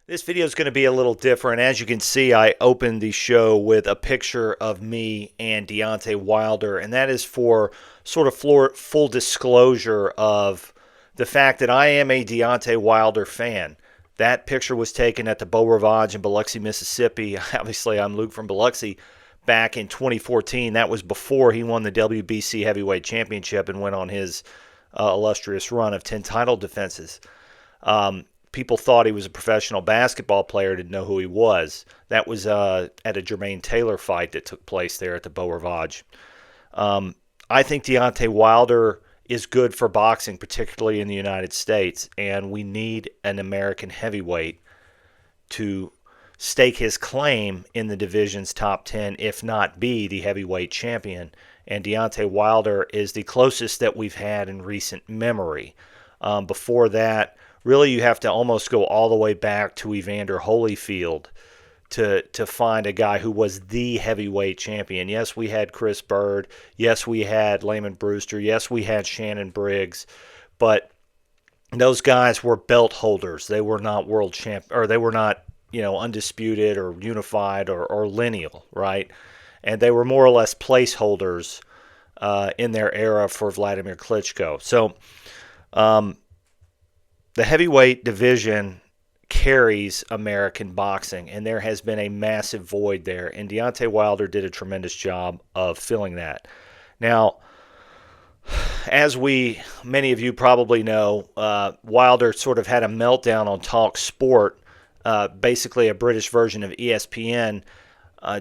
This video is going to be a little different. As you can see, I opened the show with a picture of me and Deontay Wilder, and that is for sort of full disclosure of the fact that I am a Deontay Wilder fan. That picture was taken at the Beau Rivage in Biloxi, Mississippi. Obviously, I'm Luke from Biloxi. Back in 2014, that was before he won the WBC Heavyweight Championship and went on his illustrious run of 10 title defenses. People thought he was a professional basketball player, didn't know who he was. That was at a Jermaine Taylor fight that took place there at the Beau Rivage. I think Deontay Wilder is good for boxing, particularly in the United States, and we need an American heavyweight to stake his claim in the division's top 10, if not be the heavyweight champion. And Deontay Wilder is the closest that we've had in recent memory. Before that, really, you have to almost go all the way back to Evander Holyfield to find a guy who was the heavyweight champion. Yes, we had Chris Bird. Yes, we had Layman Brewster. Yes, we had Shannon Briggs. But those guys were belt holders. They were not world champ, or they were not, undisputed or unified or lineal, right? And they were more or less placeholders in their era for Vladimir Klitschko. So, the heavyweight division carries American boxing, and there has been a massive void there, and Deontay Wilder did a tremendous job of filling that. Now, as many of you probably know, Wilder sort of had a meltdown on TalkSport, basically a British version of ESPN,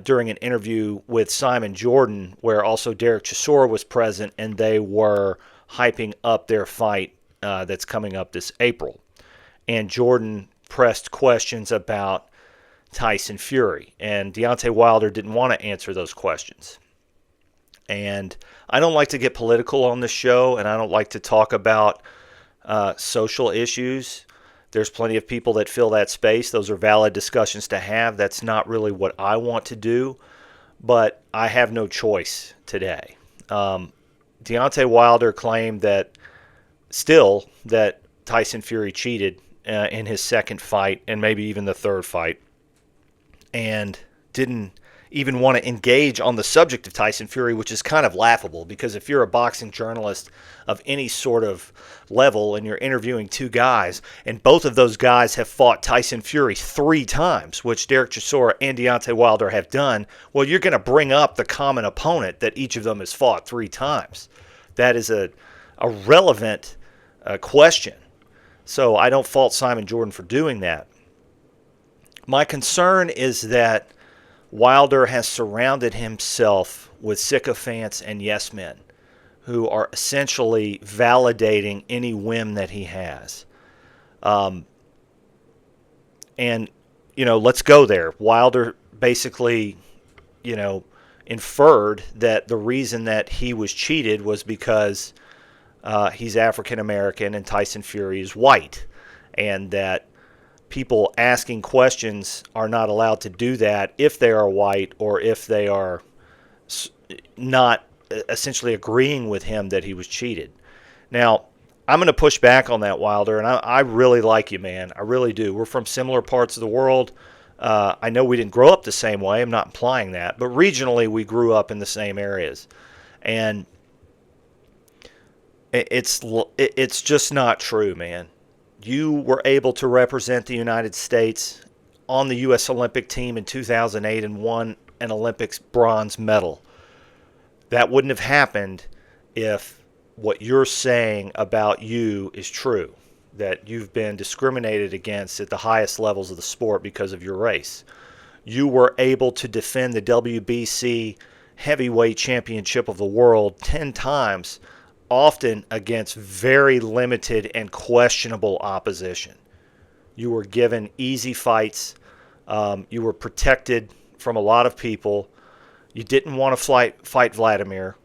during an interview with Simon Jordan, where also Derek Chisora was present, and they were hyping up their fight that's coming up this April. And Jordan pressed questions about Tyson Fury, and Deontay Wilder didn't want to answer those questions. And I don't like to get political on this show, and I don't like to talk about social issues. There's plenty of people that fill that space. Those are valid discussions to have. That's not really what I want to do, but I have no choice today. Deontay Wilder claimed that Tyson Fury cheated in his second fight and maybe even the third fight, and didn't even want to engage on the subject of Tyson Fury, which is kind of laughable, because if you're a boxing journalist of any sort of level and you're interviewing two guys and both of those guys have fought Tyson Fury 3 times, which Derek Chisora and Deontay Wilder have done, well, you're going to bring up the common opponent that each of them has fought 3 times. That is a relevant question. So I don't fault Simon Jordan for doing that. My concern is that Wilder has surrounded himself with sycophants and yes men who are essentially validating any whim that he has. And let's go there. Wilder basically, inferred that the reason that he was cheated was because he's African American and Tyson Fury is white, and that people asking questions are not allowed to do that if they are white, or if they are not essentially agreeing with him that he was cheated. Now, I'm going to push back on that, Wilder, and I really like you, man. I really do. We're from similar parts of the world. I know we didn't grow up the same way. I'm not implying that. But regionally, we grew up in the same areas. And it's just not true, man. You were able to represent the United States on the U.S. Olympic team in 2008 and won an Olympics bronze medal. That wouldn't have happened if what you're saying about you is true, that you've been discriminated against at the highest levels of the sport because of your race. You were able to defend the WBC heavyweight championship of the world 10 times, often against very limited and questionable opposition. You were given easy fights. You were protected from a lot of people. You didn't want to fight Vladimir,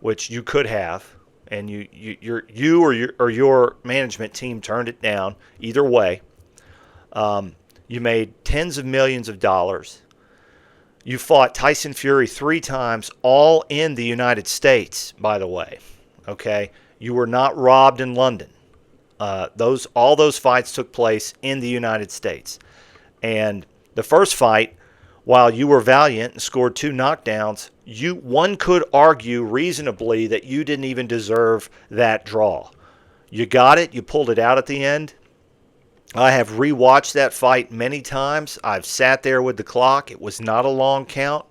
which you could have, and you or your management team turned it down. Either way, you made tens of millions of dollars. You fought Tyson Fury 3 times, all in the United States, by the way. Okay, you were not robbed in London. All those fights took place in the United States. And the first fight, while you were valiant and scored 2 knockdowns, one could argue reasonably that you didn't even deserve that draw. You got it. You pulled it out at the end. I have rewatched that fight many times. I've sat there with the clock. It was not a long count.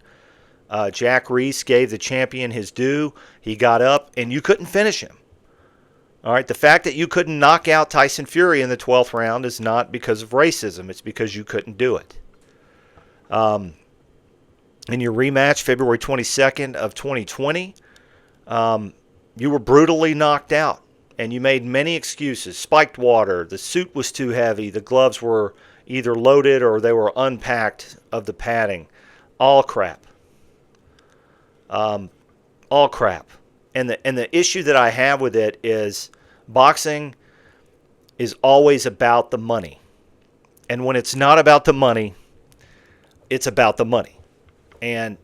Jack Reese gave the champion his due. He got up, and you couldn't finish him. All right, the fact that you couldn't knock out Tyson Fury in the 12th round is not because of racism. It's because you couldn't do it. In your rematch, February 22nd of 2020, you were brutally knocked out, and you made many excuses. Spiked water, the suit was too heavy, the gloves were either loaded or they were unpacked of the padding. All crap. All crap. And the issue that I have with it is boxing is always about the money. And when it's not about the money, it's about the money. And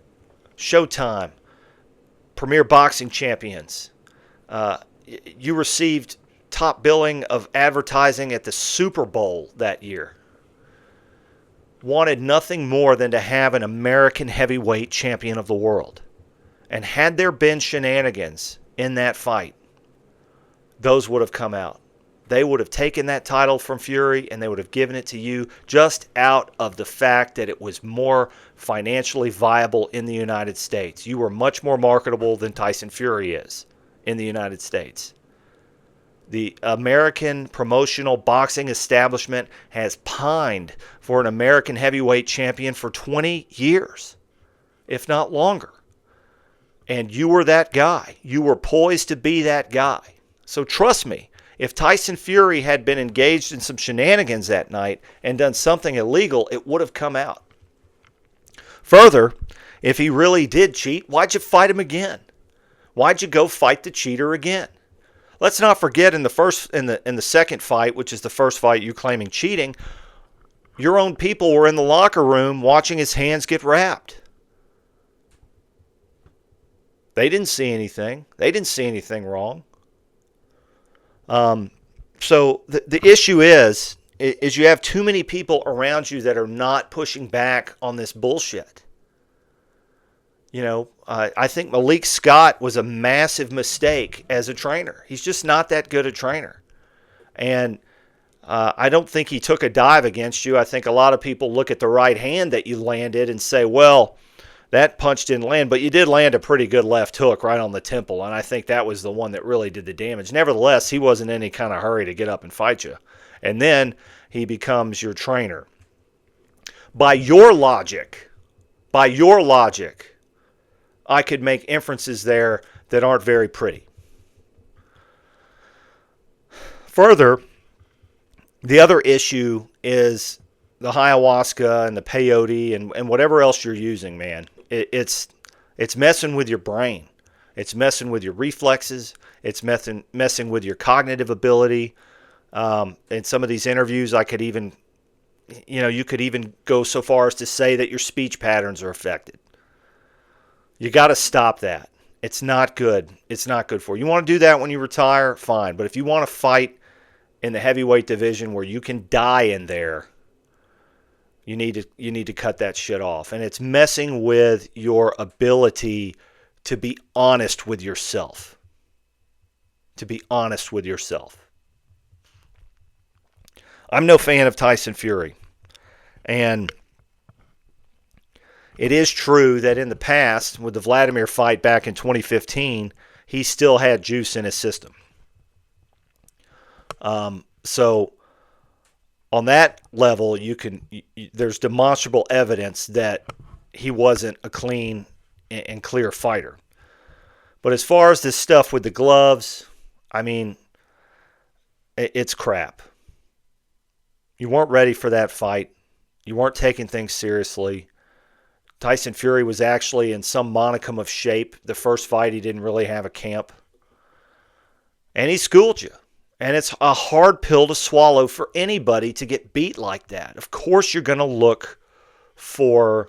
Showtime, Premier Boxing Champions, you received top billing of advertising at the Super Bowl that year. Wanted nothing more than to have an American heavyweight champion of the world. And had there been shenanigans in that fight, those would have come out. They would have taken that title from Fury and they would have given it to you just out of the fact that it was more financially viable in the United States. You were much more marketable than Tyson Fury is in the United States. The American promotional boxing establishment has pined for an American heavyweight champion for 20 years, if not longer. And you were that guy. You were poised to be that guy. So trust me, if Tyson Fury had been engaged in some shenanigans that night and done something illegal, it would have come out. Further, if he really did cheat, why'd you fight him again? Why'd you go fight the cheater again? Let's not forget in the second fight, which is the first fight you claiming cheating, your own people were in the locker room watching his hands get wrapped. They didn't see anything. They didn't see anything wrong. So the issue is you have too many people around you that are not pushing back on this bullshit. You know, I think Malik Scott was a massive mistake as a trainer. He's just not that good a trainer. And I don't think he took a dive against you. I think a lot of people look at the right hand that you landed and say, well, that punch didn't land, but you did land a pretty good left hook right on the temple, and I think that was the one that really did the damage. Nevertheless, he wasn't in any kind of hurry to get up and fight you. And then he becomes your trainer. By your logic, I could make inferences there that aren't very pretty. Further, the other issue is the ayahuasca and the peyote and whatever else you're using, man. It's messing with your brain. It's messing with your reflexes. It's messing with your cognitive ability. In some of these interviews, you could even go so far as to say that your speech patterns are affected. You got to stop that. It's not good. It's not good for you. You want to do that when you retire, fine. But if you want to fight in the heavyweight division where you can die in there, you need to cut that shit off. And it's messing with your ability to be honest with yourself. To be honest with yourself. I'm no fan of Tyson Fury. And it is true that in the past, with the Vladimir fight back in 2015, he still had juice in his system. So on that level, there's demonstrable evidence that he wasn't a clean and clear fighter. But as far as this stuff with the gloves, I mean, it's crap. You weren't ready for that fight. You weren't taking things seriously. Tyson Fury was actually in some monicum of shape. The first fight, he didn't really have a camp. And he schooled you. And it's a hard pill to swallow for anybody to get beat like that. Of course, you're going to look for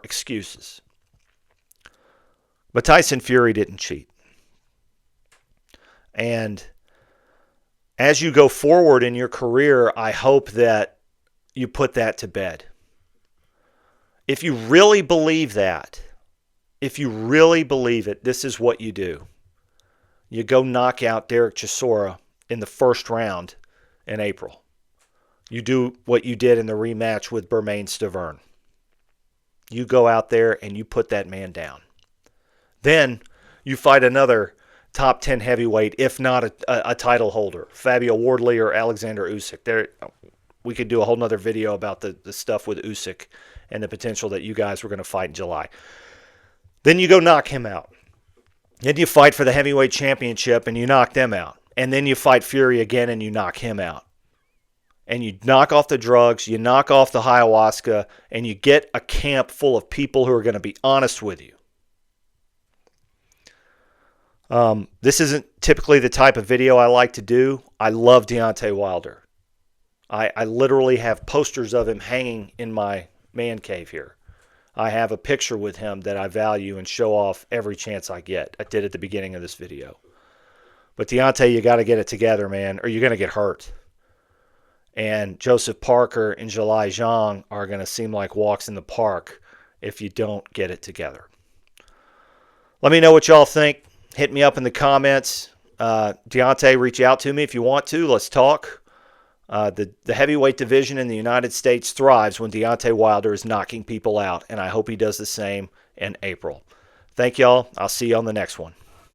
excuses. But Tyson Fury didn't cheat. And as you go forward in your career, I hope that you put that to bed. If you really believe that, if you really believe it, this is what you do. You go knock out Derek Chisora in the first round in April. You do what you did in the rematch with Bermain-Stavern. You go out there and you put that man down. Then you fight another top 10 heavyweight, if not a title holder, Fabio Wardley or Alexander Usyk. We could do a whole nother video about the stuff with Usyk and the potential that you guys were going to fight in July. Then you go knock him out. Then you fight for the heavyweight championship and you knock them out. And then you fight Fury again and you knock him out. And you knock off the drugs, you knock off the ayahuasca, and you get a camp full of people who are going to be honest with you. This isn't typically the type of video I like to do. I love Deontay Wilder. I literally have posters of him hanging in my man cave here. I have a picture with him that I value and show off every chance I get. I did at the beginning of this video. But Deontay, you got to get it together, man, or you're going to get hurt. And Joseph Parker and Zhilei Zhang are going to seem like walks in the park if you don't get it together. Let me know what y'all think. Hit me up in the comments. Deontay, reach out to me if you want to. Let's talk. The heavyweight division in the United States thrives when Deontay Wilder is knocking people out, and I hope he does the same in April. Thank y'all. I'll see you on the next one.